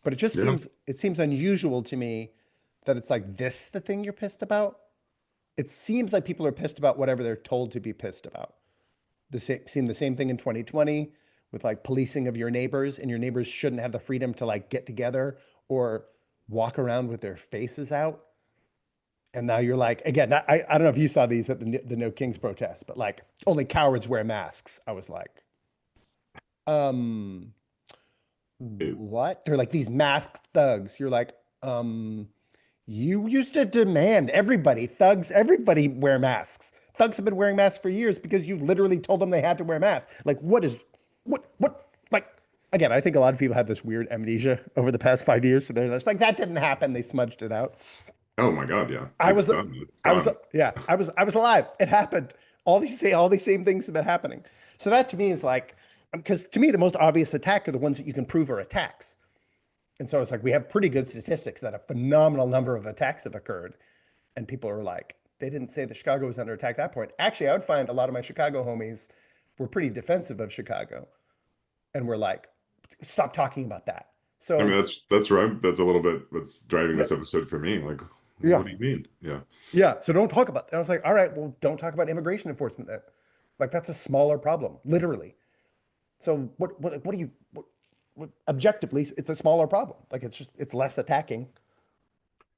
but yeah. it seems unusual to me that it's like this the thing you're pissed about. It seems like people are pissed about whatever they're told to be pissed about. Seen the same thing in 2020 with like policing of your neighbors, and your neighbors shouldn't have the freedom to like get together or walk around with their faces out. And now you're like, again, I don't know if you saw these at the No Kings protest, but like only cowards wear masks. I was like, um, what? They're like these masked thugs. You're like, you used to demand everybody wear masks. Thugs have been wearing masks for years because you literally told them they had to wear masks. Like, like, again, I think a lot of people have this weird amnesia over the past 5 years. So they're just like, that didn't happen. They smudged it out. Oh my God, yeah. I It's was, done. It's I was, gone. yeah, I was alive. It happened. All these same things have been happening. So that to me is like, because to me, the most obvious attack are the ones that you can prove are attacks. And so it's like we have pretty good statistics that a phenomenal number of attacks have occurred. And people are like, they didn't say that Chicago was under attack at that point. Actually, I would find a lot of my Chicago homies were pretty defensive of Chicago and were like, stop talking about that. I mean, So, that's right. That's a little bit what's driving yeah, this episode for me. Like, yeah, what do you mean? Yeah. yeah. So don't talk about that. I was like, all right, well, don't talk about immigration enforcement then. Like, that's a smaller problem, literally. So what do you, objectively, it's a smaller problem. Like, it's less attacking.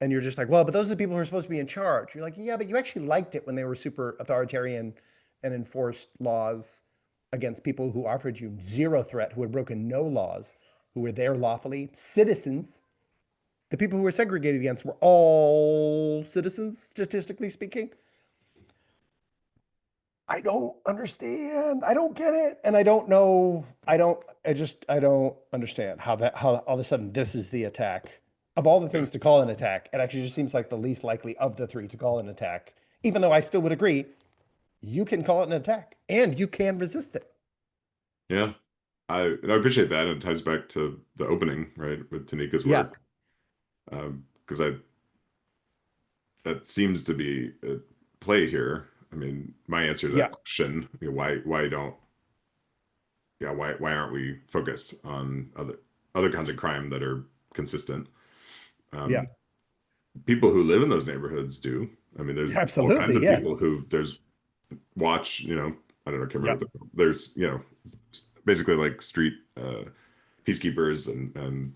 And you're just like, well, but those are the people who are supposed to be in charge. You're like, yeah, but you actually liked it when they were super authoritarian and enforced laws against people who offered you zero threat, who had broken no laws, who were there lawfully, citizens. The people who were segregated against were all citizens, statistically speaking. I don't understand. I don't get it. And I don't know. I don't understand how all of a sudden this is the attack. Of all the Yeah. things to call an attack, it actually just seems like the least likely of the three to call an attack. Even though I still would agree, you can call it an attack and you can resist it. Yeah. I appreciate that. And it ties back to the opening, right, with Tanika's Yeah. work. Because I that seems to be a play here. I mean, my answer to Yeah. that question, why don't why aren't we focused on other kinds of crime that are consistent? Yeah. Um, People who live in those neighborhoods do. I mean, there's all kinds Absolutely. of Yeah. people who there's watch, I don't know, I can't Yeah. remember there's, basically like street peacekeepers and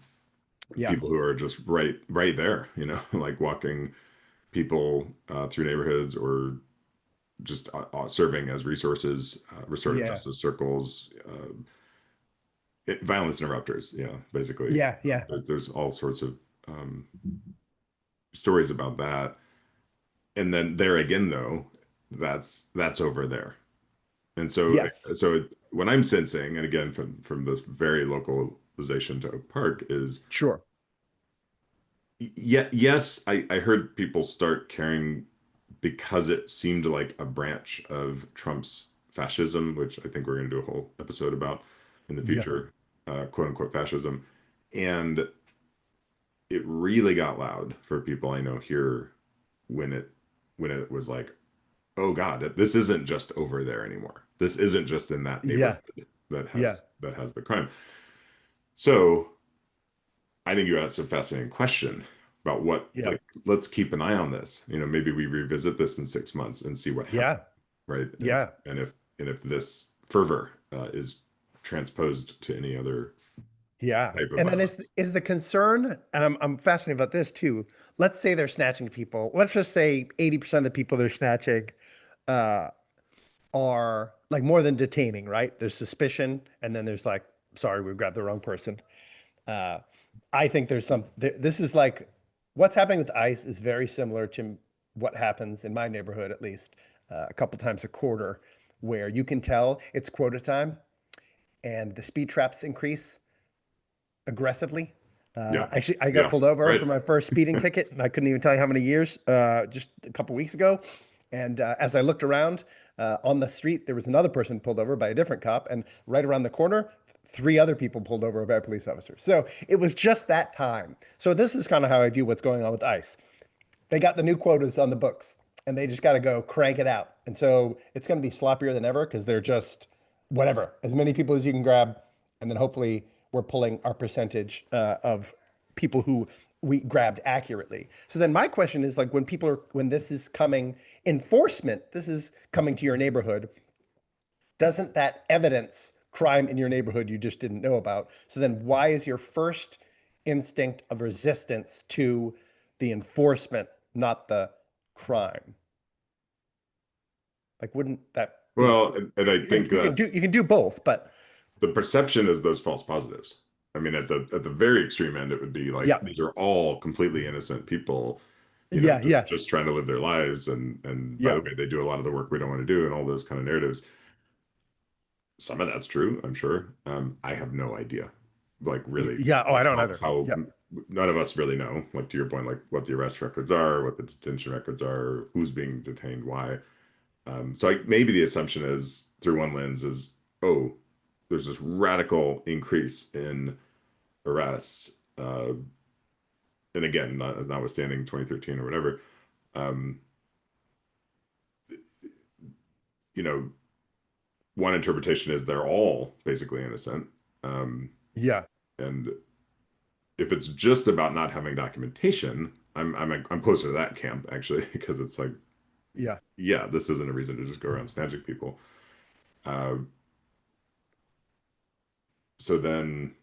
Yeah. people who are just right there, like walking people through neighborhoods or just serving as resources, restorative Yeah. justice circles, violence interrupters. Yeah, basically, Yeah. Yeah. there's all sorts of um, stories about that. And then there again, though, that's over there. And so, Yes. when I'm sensing, and again from this very localization to Oak Park, is Sure. yeah, yes, I heard people start caring because it seemed like a branch of Trump's fascism, which I think we're going to do a whole episode about in the Yeah. future, quote unquote fascism. And it really got loud for people I know here when it was like, oh God, this isn't just over there anymore. This isn't just in that Yeah. neighborhood that Yeah. has the crime. So I think you asked a fascinating question about what, Yeah. like, let's keep an eye on this. Maybe we revisit this in 6 months and see what happened, Yeah. right? Yeah. And if this fervor is transposed to any other Yeah. type of And then violence. is the concern, and I'm fascinated about this too. Let's say they're snatching people. Let's just say 80% of the people they're snatching uh, are like more than detaining, right? There's suspicion, and then there's like, sorry, we grabbed the wrong person. Uh, I think there's this is like what's happening with ICE is very similar to what happens in my neighborhood, at least a couple times a quarter, where you can tell it's quota time and the speed traps increase aggressively. Yeah, Actually, I got yeah, pulled over right. for my first speeding ticket, and I couldn't even tell you how many years, just a couple weeks ago. And as I looked around on the street, there was another person pulled over by a different cop, and right around the corner, three other people pulled over by police officers. So it was just that time. So this is kind of how I view what's going on with ICE. They got the new quotas on the books and they just got to go crank it out. And so it's going to be sloppier than ever because they're just whatever, as many people as you can grab. And then hopefully we're pulling our percentage of people who we grabbed accurately. So then my question is like when this is coming, enforcement, this is coming to your neighborhood, doesn't that evidence crime in your neighborhood you just didn't know about? So then why is your first instinct of resistance to the enforcement, not the crime? Like, wouldn't that be Well, and I think that's you can do both, but the perception is those false positives. I mean, at the very extreme end, it would be like yeah, these are all completely innocent people, yeah, yeah, just trying to live their lives, and by yeah, the way, they do a lot of the work we don't want to do, and all those kind of narratives. Some of that's true, I'm sure. I have no idea, like really, yeah. Oh, I don't either. how Yeah, none of us really know. Like to your point, like what the arrest records are, what the detention records are, who's being detained, why. So maybe the assumption is through one lens is, oh, there's this radical increase in arrests, and again, notwithstanding 2013 or whatever. Um, you know, one interpretation is they're all basically innocent. Um, Yeah. and if it's just about not having documentation, I'm closer to that camp actually, because it's like, Yeah. yeah, this isn't a reason to just go around snatching people. Uh, so then,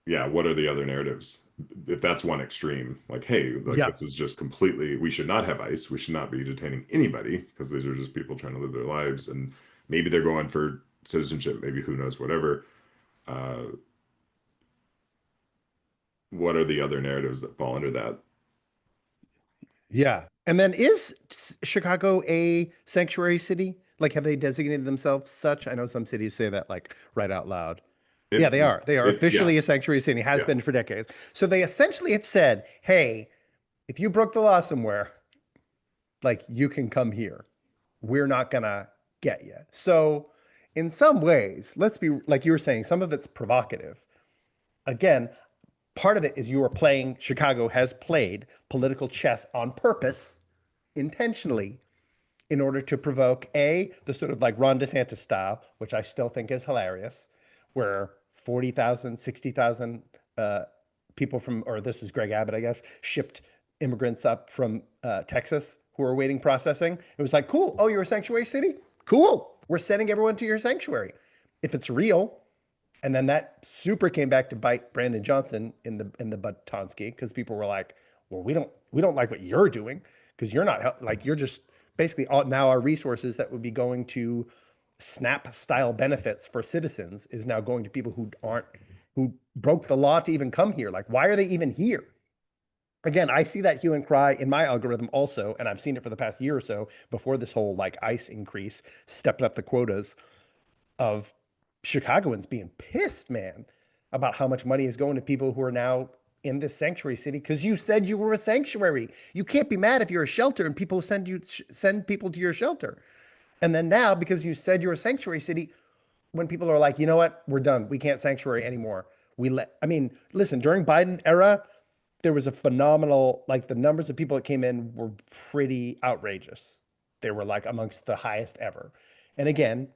yeah, what are the other narratives? If that's one extreme, like, hey, like Yeah. this is just completely, we should not have ICE. We should not be detaining anybody because these are just people trying to live their lives, and maybe they're going for citizenship, maybe who knows, whatever. Uh, what are the other narratives that fall under that? Yeah. And then is Chicago a sanctuary city? Like, have they designated themselves such? I know some cities say that like right out loud. Yeah, It, they are. They are yeah, officially a sanctuary city, has yeah. been for decades. So they essentially have said, hey, if you broke the law somewhere, like you can come here. We're not gonna get you. So in some ways, let's be like you were saying, some of it's provocative. Again, part of it is you are playing, Chicago has played political chess on purpose, intentionally, in order to provoke the sort of like Ron DeSantis style, which I still think is hilarious, where 40,000, 60,000 people from, or this was Greg Abbott, I guess, shipped immigrants up from Texas who are awaiting processing. It was like, cool. Oh, you're a sanctuary city? Cool. We're sending everyone to your sanctuary. If it's real, and then that super came back to bite Brandon Johnson in the Buttonski because people were like, "Well, we don't like what you're doing because you're not like you're just basically all, now our resources that would be going to SNAP style benefits for citizens is now going to people who broke the law to even come here. Like, why are they even here?" Again, I see that hue and cry in my algorithm also, and I've seen it for the past year or so before this whole like ICE increase stepped up the quotas of Chicagoans being pissed, man, about how much money is going to people who are now in this sanctuary city because you said you were a sanctuary. You can't be mad if you're a shelter and people send people to your shelter. And then now, because you said you're a sanctuary city, when people are like, you know what, we're done. We can't sanctuary anymore. I mean, listen, during Biden era, there was a phenomenal, like the numbers of people that came in were pretty outrageous. They were like amongst the highest ever. And again,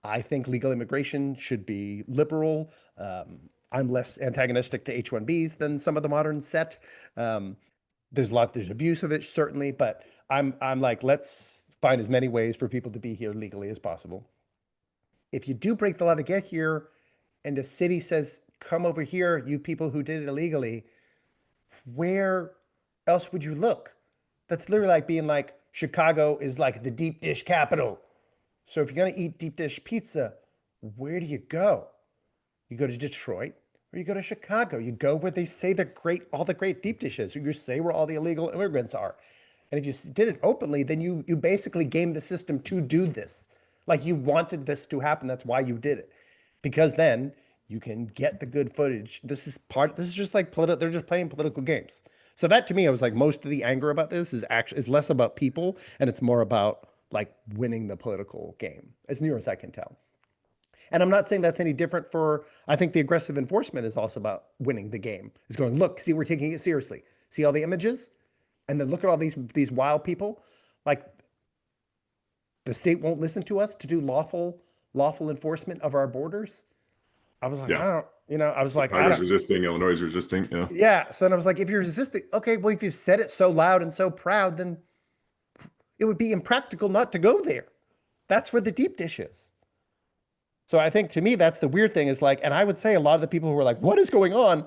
I think legal immigration should be liberal. I'm less antagonistic to H-1Bs than some of the modern set. Um, there's abuse of it certainly, but I'm like let's find as many ways for people to be here legally as possible. If you do break the law to get here, and the city says come over here, you people who did it illegally, where else would you look? That's literally like being like Chicago is like the deep dish capital. So if you're gonna eat deep dish pizza, where do you go? You go to Detroit or you go to Chicago. You go where they say the great, all the great deep dishes. You say where all the illegal immigrants are. And if you did it openly, then you basically gamed the system to do this. Like you wanted this to happen. That's why you did it. Because then you can get the good footage. This is just like they're just playing political games. So that to me, I was like, most of the anger about this is less about people and it's more about like winning the political game, as near as I can tell. And I'm not saying that's any different for, I think the aggressive enforcement is also about winning the game. It's going, look, see, we're taking it seriously. See all the images? And then look at all these wild people. Like the state won't listen to us to do lawful enforcement of our borders. I was like, Yeah. I don't, I was like, I Chicago's don't, resisting, Illinois is resisting. Yeah. yeah. So then I was like, if you're resisting, okay, well, if you said it so loud and so proud, then it would be impractical not to go there. That's where the deep dish is. So I think to me, that's the weird thing is like, and I would say a lot of the people who are like, what is going on,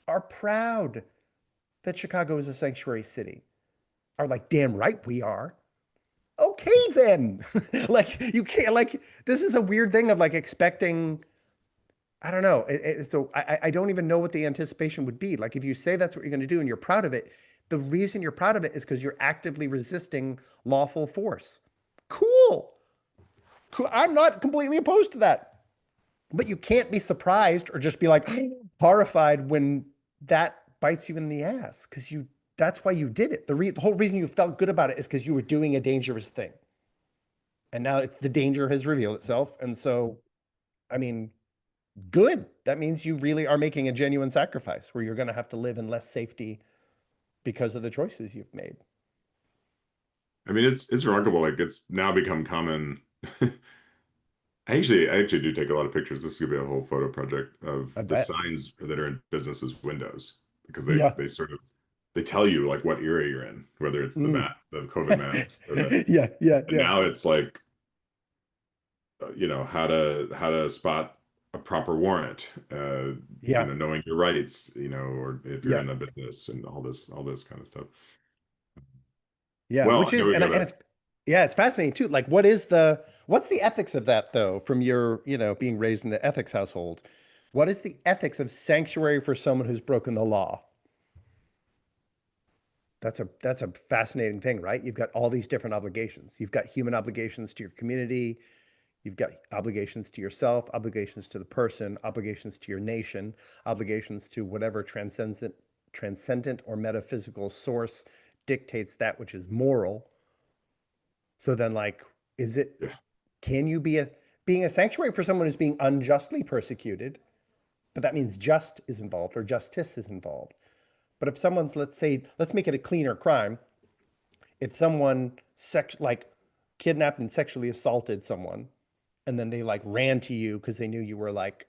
are proud that Chicago is a sanctuary city. Are like, damn right we are. Okay, then. Like, you can't, like, this is a weird thing of like expecting, I don't know. So I don't even know what the anticipation would be. Like, if you say that's what you're going to do and you're proud of it, the reason you're proud of it is because you're actively resisting lawful force. Cool. Cool. I'm not completely opposed to that. But you can't be surprised or just be like horrified when that bites you in the ass because that's why you did it. The whole reason you felt good about it is because you were doing a dangerous thing. And now the danger has revealed itself. And so, I mean, good. That means you really are making a genuine sacrifice where you're going to have to live in less safety because of the choices you've made. I mean, it's remarkable. Like it's now become common. I actually do take a lot of pictures. This could be a whole photo project of I the bet. signs that are in businesses' windows because Yeah. they sort of they tell you like what era you're in, whether it's Mm. the COVID masks or the Yeah, yeah, and yeah. now it's like how to spot a proper warrant, Yeah, knowing your rights, or if you're yeah, in a business and all this kind of stuff. yeah. Well, Which I know is, we and gotta. it's, yeah, it's fascinating too. Like, what's the ethics of that though, from your, being raised in the ethics household? What is the ethics of sanctuary for someone who's broken the law? That's a fascinating thing, right? You've got all these different obligations. You've got human obligations to your community. You've got obligations to yourself, obligations to the person, obligations to your nation, obligations to whatever transcendent or metaphysical source dictates that which is moral. So then, like, is it, Yeah, can you be being a sanctuary for someone who's being unjustly persecuted? But that means just is involved or justice is involved. But if someone's, let's say, let's make it a cleaner crime. If someone like kidnapped and sexually assaulted someone, and then they like ran to you because they knew you were like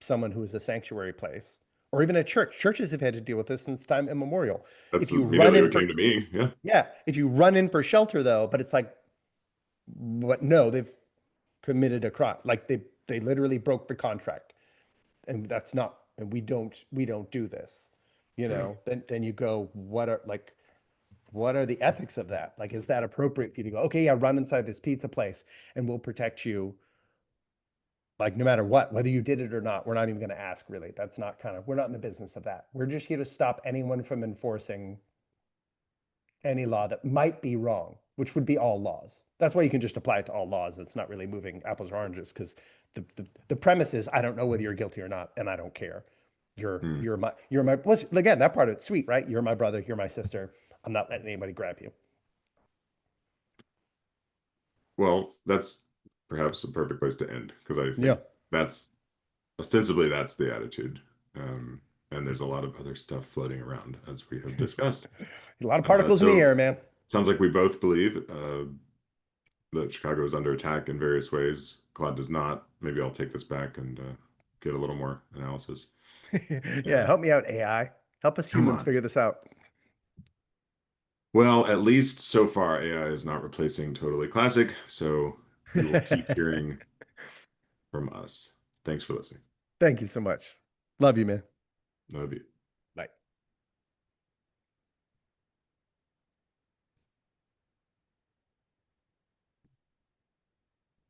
someone who was a sanctuary place, or even a church. Churches have had to deal with this since time immemorial. that's If you run immediately in what for, came to me. Yeah. yeah, if you run in for shelter though, but it's like, what? No, they've committed a crime. Like they literally broke the contract, and that's not. And we don't do this. Yeah. Then you go, what are the ethics of that? Like, is that appropriate for you to go? Okay, yeah, run inside this pizza place, and we'll protect you like no matter what, whether you did it or not. We're not even going to ask, really. That's not kind of, we're not in the business of that. We're just here to stop anyone from enforcing any law that might be wrong, which would be all laws. That's why you can just apply it to all laws. It's not really moving apples or oranges, because the premise is, I don't know whether you're guilty or not, and I don't care. Hmm. Well, again, that part of it's sweet, right? You're my brother, you're my sister. I'm not letting anybody grab you. Well, that's perhaps a perfect place to end because I Yeah. think that's ostensibly that's the attitude. Um, and there's a lot of other stuff floating around as we have discussed. A lot of particles in the So air, man. sounds like we both believe that Chicago is under attack in various ways. Claude does not. Maybe I'll take this back and get a little more analysis. Yeah, Uh, help me out, AI. Help us Come humans on. figure this out. Well, at least so far, AI is not replacing Totally Classic, so you will keep hearing from us. Thanks for listening. Thank you so much. Love you, man. Love you.